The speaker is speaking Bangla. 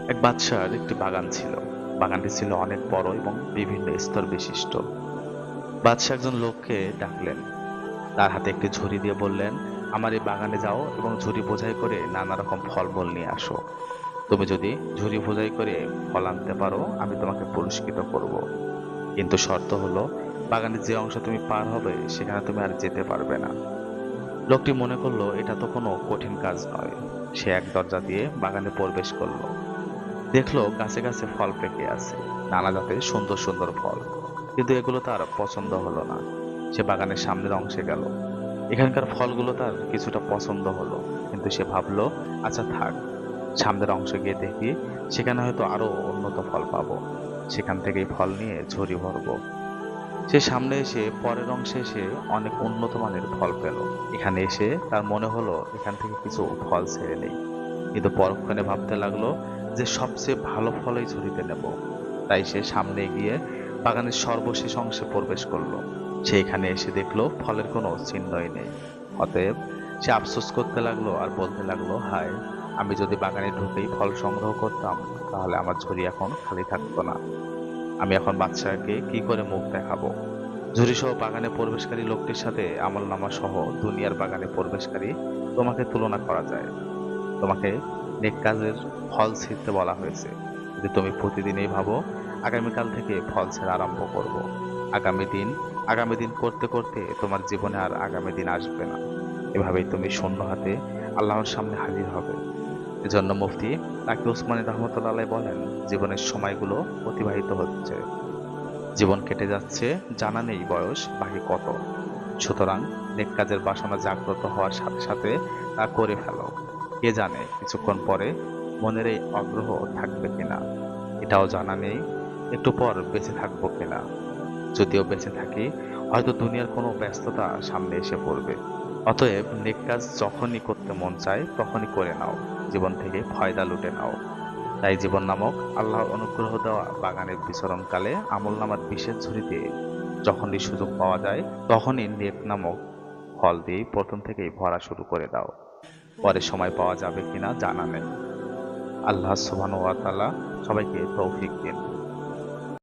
এক বাদশার একটি বাগান ছিল। বাগানটি ছিল অনেক বড় এবং বিভিন্ন স্তর বিশিষ্ট। বাদশাহ একজন লোককে ডাকলেন, তার হাতে একটি ঝুড়ি দিয়ে বললেন, আমার এই বাগানে যাও এবং ঝুড়ি বোঝাই করে নানা রকম ফলমূল নিয়ে আসো। তুমি যদি ঝুড়ি বোঝাই করে ফল আনতে পারো, আমি তোমাকে পুরস্কৃত করব। কিন্তু শর্ত হলো, বাগানের যে অংশ তুমি পার হবে সেখানে তুমি আর যেতে পারবে না। লোকটি মনে করলো এটা তো কোনো কঠিন কাজ নয়। সে এক দরজা দিয়ে বাগানে প্রবেশ করলো। দেখলো গাছে গাছে ফল পেকে আছে, নানা জাতের সুন্দর সুন্দর ফল। কিন্তু এগুলো তার পছন্দ হলো না। সে বাগানের সামনের অংশে গেল। এখানকার ফলগুলো তার কিছুটা পছন্দ হলো, কিন্তু সে ভাবলো, আচ্ছা থাক, সামনের অংশে গিয়ে দেখি, সেখানে হয়তো আরো উন্নত ফল পাবো। সেখান থেকেই ফল নিয়ে ঝুড়ি ভরবো। সে সামনে এসে পরের অংশে এসে অনেক উন্নত মানের ফল পেল। এখানে এসে তার মনে হলো এখান থেকে কিছু ফল ছেড়ে নেই। কিন্তু পরক্ষণে ভাবতে লাগলো যে সবচেয়ে ভালো ফলই ঝুড়িতে নেব। তাই সে সামনে গিয়ে বাগানের সর্বশেষ অংশে প্রবেশ করলো। সে এখানে এসে দেখলো ফলের কোনো চিহ্নই নেই। অতএব সে আফসোস করতে লাগলো আর বলতে লাগলো, হায়, আমি যদি বাগানে ঢুকেই ফল সংগ্রহ করতাম, তাহলে আমার ঝুড়ি এখন খালি থাকতো না। আমি এখন বাদশাহকে কি করে মুখ দেখাবো? ঝুড়ি সহ বাগানে প্রবেশকারী লোকটির সাথে আমলনামা সহ দুনিয়ার বাগানে প্রবেশকারী তোমাকে তুলনা করা যায়। তোমাকে নেক কাজের ফল ছিঁড়তে বলা হয়েছে। যদি তুমি প্রতিদিনই ভাবো, আগামীকাল থেকে ফল ছেঁড়া আরম্ভ করব। আগামী দিন আগামী দিন করতে করতে তোমার জীবনে আর আগামী দিন আসবে না। এভাবেই তুমি শূন্য হাতে আল্লাহর সামনে হাজির হবে। এজন্য মুফতি তাকে উসমানী রহমতুল্লাহ আলাইহি বলেন, জীবনের সময়গুলো অতিবাহিত হচ্ছে, জীবন কেটে যাচ্ছে, জানা নেই বয়স বাকি কত। সুতরাং নেক কাজের বাসনা জাগ্রত হওয়ার সাথে সাথে তা করে ফেলো। কে জানে কিছুক্ষণ পরে মনের এই আগ্রহ থাকবে কিনা, এটাও জানা নেই একটু পর বেঁচে থাকবো কিনা। যদিও বেঁচে থাকি, হয়তো দুনিয়ার কোনো ব্যস্ততা সামনে এসে পড়বে। অতএব নেক কাজ যখনই করতে মন চায় তখনই করে নাও, জীবন থেকে ফায়দা লুটে নাও। তাই জীবন নামক আল্লাহর অনুগ্রহ দেওয়া বাগানের বিচরণকালে আমলনামার বিশেষ ঝুড়িতে যখনই সুযোগ পাওয়া যায়, তখনই নেক নামক ফল দিয়ে প্রথম থেকেই ভরা শুরু করে দাও। পরে সময় পাওয়া যাবে কিনা জানা নেই। আল্লাহ সুবহানাহু ওয়া তাআলা সবাইকে তৌফিক দিন।